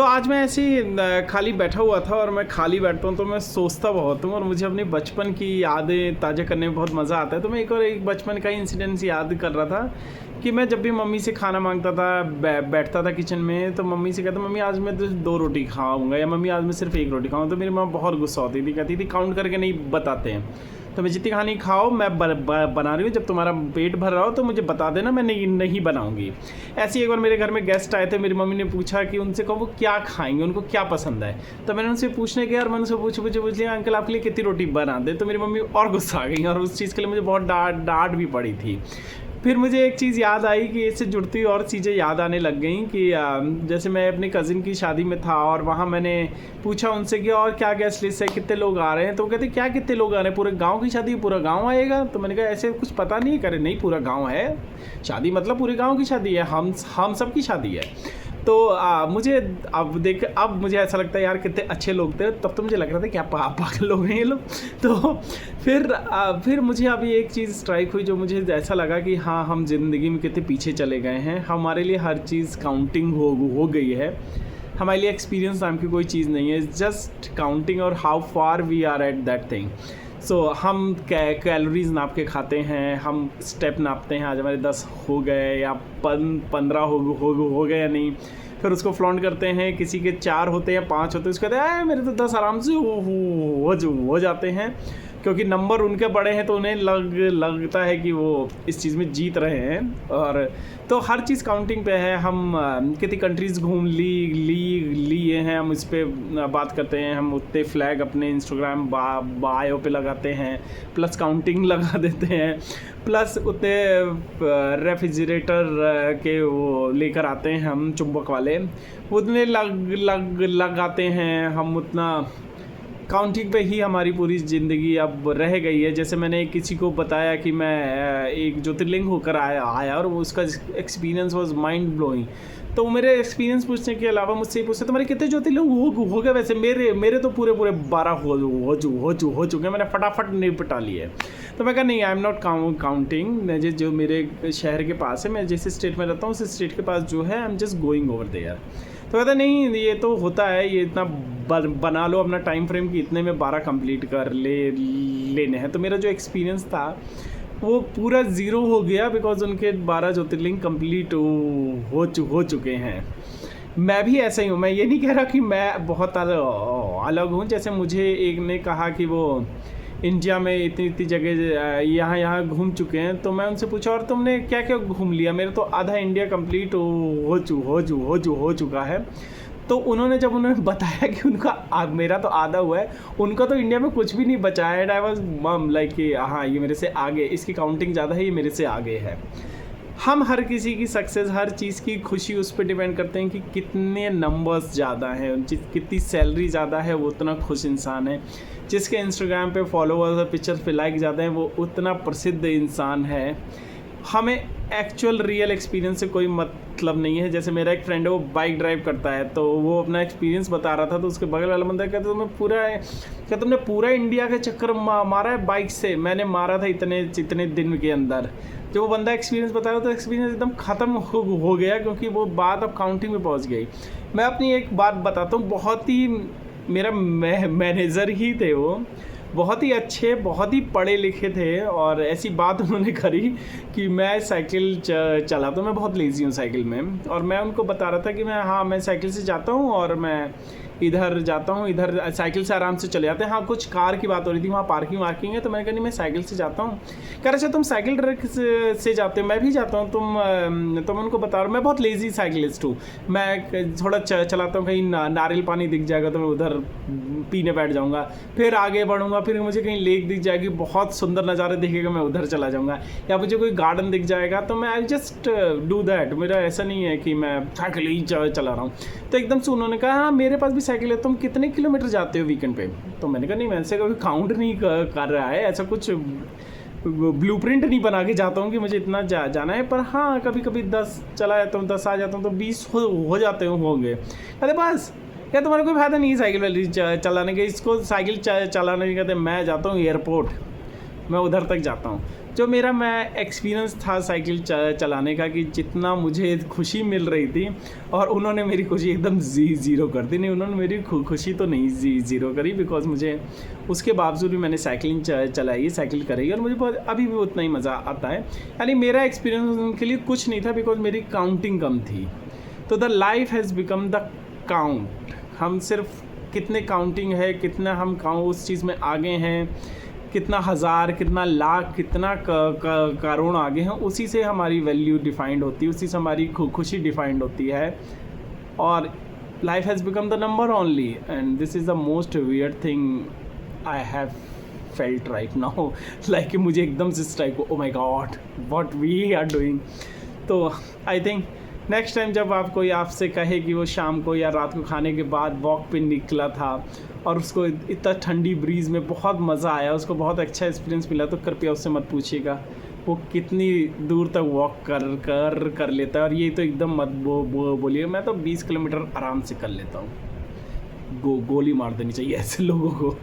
आज मैं ऐसे ही खाली बैठा हुआ था और मैं खाली बैठता हूँ तो मैं सोचता बहुत हूँ और मुझे अपनी बचपन की यादें ताज़ा करने में बहुत मज़ा आता है। तो मैं एक बचपन का इंसिडेंस याद कर रहा था कि मैं जब भी मम्मी से खाना मांगता था, बैठता था किचन में, तो मम्मी से कहता, मम्मी आज मैं तो 2 रोटी खाऊंगा, या मम्मी आज मैं सिर्फ 1 रोटी खाऊंगा। तो मेरी माँ बहुत गुस्सा होती थी, कहती थी काउंट करके नहीं बताते हैं, तो मैं जितनी खानी खाओ, मैं बना रही हूँ, जब तुम्हारा पेट भर रहा हो तो मुझे बता देना, मैं नहीं बनाऊँगी। ऐसे ही एक बार मेरे घर में गेस्ट आए थे, मेरी मम्मी ने पूछा कि उनसे कहो वो क्या खाएंगे, उनको क्या पसंद है। तो मैंने उनसे पूछने गया और मैंने उनसे पूछ लिया, अंकल आपके लिए कितनी रोटी बना दे। तो मेरी मम्मी और गुस्सा आ गई और उस चीज़ के लिए मुझे बहुत डांट भी पड़ी थी। फिर मुझे एक चीज़ याद आई कि इससे जुड़ती हुई और चीज़ें याद आने लग गई कि जैसे मैं अपनी कज़िन की शादी में था और वहाँ मैंने पूछा उनसे कि और क्या गेस्ट लिस्ट है, कितने लोग आ रहे हैं। तो वो कहते क्या कितने लोग आ रहे हैं, पूरे गांव की शादी, पूरा गांव आएगा। तो मैंने कहा ऐसे कुछ पता नहीं करे, नहीं पूरा गांव है, शादी मतलब पूरे गांव की शादी है, हम सब की शादी है। तो मुझे अब मुझे ऐसा लगता है यार कितने अच्छे लोग थे। तब तो मुझे लग रहा था क्या पागल लोग हैं ये लोग। तो फिर मुझे अभी एक चीज़ स्ट्राइक हुई जो मुझे ऐसा लगा कि हाँ, हम ज़िंदगी में कितने पीछे चले गए हैं। हमारे लिए हर चीज़ काउंटिंग हो गई है। हमारे लिए एक्सपीरियंस नाम की कोई चीज़ नहीं है, जस्ट काउंटिंग और how far we are at that thing. हम कैलोरीज नाप के खाते हैं, हम स्टेप नापते हैं, आज हमारे 10 हो गए या 15 हो गए या नहीं। फिर उसको फ्लॉन्ट करते हैं, किसी के 4 होते हैं, 5 होते हैं, उसको कहते हैं मेरे तो 10 आराम से हो जाते हैं, क्योंकि नंबर उनके बड़े हैं तो उन्हें लगता है कि वो इस चीज़ में जीत रहे हैं। और तो हर चीज़ काउंटिंग पे है। हम कितनी कंट्रीज़ घूम लिए हैं, हम इस पर बात करते हैं। हम उतने फ्लैग अपने इंस्टाग्राम बायो पे लगाते हैं, प्लस काउंटिंग लगा देते हैं, प्लस उतने रेफ्रिजरेटर के वो लेकर आते हैं हम चुंबक वाले, उतने लगाते हैं हम। उतना काउंटिंग पे ही हमारी पूरी ज़िंदगी अब रह गई है। जैसे मैंने किसी को बताया कि मैं एक ज्योतिर्लिंग होकर आया और उसका एक्सपीरियंस वाज माइंड ब्लोइंग। तो मेरे एक्सपीरियंस पूछने के अलावा मुझसे ये पूछते तुम्हारे कितने ज्योतिर्लिंग हो गए। वैसे मेरे तो पूरे 12 हो चुके हैं, मैंने फटाफट निपटा लिए। तो मैं कहा नहीं, आई एम नॉट काउंटिंग। जो मेरे शहर के पास है, मैं जिस स्टेट में रहता हूँ उस स्टेट के पास जो है, I am just going over there. तो कहता नहीं, ये तो होता है, ये इतना बना लो अपना टाइम फ्रेम कि इतने में 12 कंप्लीट कर लेने हैं। तो मेरा जो एक्सपीरियंस था वो पूरा ज़ीरो हो गया, बिकॉज उनके 12 ज्योतिर्लिंग कंप्लीट हो चुके हैं। मैं भी ऐसा ही हूँ। मैं ये नहीं कह रहा कि मैं बहुत अलग हूँ। जैसे मुझे एक ने कहा कि वो इंडिया में इतनी जगह यहाँ घूम चुके हैं, तो मैं उनसे पूछा और तुमने क्या क्या घूम लिया। मेरा तो आधा इंडिया कंप्लीट हो चुका है। तो उन्होंने जब उन्हें बताया कि उनका मेरा तो आधा हुआ है, उनका तो इंडिया में कुछ भी नहीं बचा है। एंड आई वाज मम लाइक कि हाँ, ये मेरे से आगे, इसकी काउंटिंग ज़्यादा है, ये मेरे से आगे है। हम हर किसी की सक्सेस, हर चीज़ की खुशी उस पर डिपेंड करते हैं कि कितने नंबर्स ज़्यादा हैं, कितनी सैलरी ज़्यादा है वो उतना खुश इंसान है। जिसके इंस्टाग्राम पे फॉलोअर्स और पिक्चर्स पे लाइक ज़्यादा हैं वो उतना प्रसिद्ध इंसान है। हमें एक्चुअल रियल एक्सपीरियंस से कोई मतलब नहीं है। जैसे मेरा एक फ्रेंड है, वो बाइक ड्राइव करता है, तो वो अपना एक्सपीरियंस बता रहा था, तो उसके बगल वाला बंदा कहता तुमने पूरा इंडिया का चक्कर मारा है बाइक से। मैंने मारा था इतने दिन के अंदर। जो वो बंदा एक्सपीरियंस बता रहा था, एक्सपीरियंस एकदम ख़त्म हो गया, क्योंकि वो बात अब काउंटिंग में पहुंच गई। मैं अपनी एक बात बताता हूँ, बहुत ही मेरा मैनेजर ही थे वो, बहुत ही अच्छे, बहुत ही पढ़े लिखे थे। और ऐसी बात उन्होंने करी कि मैं साइकिल चलाता हूँ, मैं बहुत लेज़ी हूँ साइकिल में, और मैं उनको बता रहा था कि मैं साइकिल से जाता हूँ और मैं इधर जाता हूँ, इधर साइकिल से आराम से चले जाते हैं। हाँ, कुछ कार की बात हो रही थी, वहाँ पार्किंग वार्किंग है। तो मैंने कहा नहीं, मैं साइकिल से जाता हूँ। कह रहे अच्छा तुम साइकिल ट्रैक से जाते हो, मैं भी जाता हूँ। तो मैं उनको बता रहा हूँ मैं बहुत लेज़ी साइकिलिस्ट हूँ। मैं थोड़ा चलाता हूँ, कहीं नारियल पानी दिख जाएगा तो मैं उधर पीने बैठ जाऊँगा, फिर आगे बढ़ूँगा, फिर मुझे कहीं लेक दिख जाएगी, बहुत सुंदर नज़ारे दिखेगा, मैं उधर चला जाऊँगा, या मुझे कोई गार्डन दिख जाएगा तो मैं आई जस्ट डू दैट। मेरा ऐसा नहीं है कि मैं साइकिल ही चला रहा हूँ। तो एकदम से उन्होंने कहा हाँ, मेरे पास भी साइकिल है, तुम कितने किलोमीटर जाते हो वीकेंड पे। तो मैंने कहा नहीं, मैं ऐसे कभी काउंट नहीं कर रहा है, ऐसा कुछ ब्लूप्रिंट नहीं बना के जाता हूँ कि मुझे इतना जाना है। पर हाँ, कभी कभी 10 चला जाता हूँ, 10 आ जाता हूँ, तो 20 हो जाते होंगे। अरे बस या तुम्हारा कोई फायदा नहीं है साइकिल वाली चलाने के, इसको साइकिल चलाने नहीं कहते। मैं जाता हूँ एयरपोर्ट, मैं उधर तक जाता हूँ। जो मेरा मैं एक्सपीरियंस था साइकिल चलाने का, कि जितना मुझे खुशी मिल रही थी और उन्होंने मेरी खुशी एकदम ज़ीरो कर दी। नहीं, उन्होंने मेरी खुशी तो नहीं ज़ीरो करी, बिकॉज़ मुझे उसके बावजूद भी मैंने साइकिलिंग चलाई, साइकिल करी और मुझे बहुत अभी भी उतना ही मज़ा आता है। यानी मेरा एक्सपीरियंस उनके लिए कुछ नहीं था, बिकॉज़ मेरी काउंटिंग कम थी। तो the life has become the count. हम सिर्फ कितने काउंटिंग है, कितना हम उस चीज़ में आगे हैं, कितना हज़ार, कितना लाख, कितना करोड़ आगे हैं, उसी से हमारी वैल्यू डिफाइंड होती है, उसी से हमारी खुशी डिफाइंड होती है। और life has become the number only, and this is the most weird thing I have felt right now. Like मुझे एकदम से स्ट्राइक हो, oh my god what we are doing. तो आई थिंक नेक्स्ट टाइम जब आप कोई आपसे कहे कि वो शाम को या रात को खाने के बाद वॉक पे निकला था और उसको इतना ठंडी ब्रीज़ में बहुत मज़ा आया, उसको बहुत अच्छा एक्सपीरियंस मिला, तो कृपया उससे मत पूछिएगा वो कितनी दूर तक वॉक कर लेता है। और ये तो एकदम मत बोलिए, मैं तो 20 किलोमीटर आराम से कर लेता हूँ। गोली मार देनी चाहिए ऐसे लोगों को।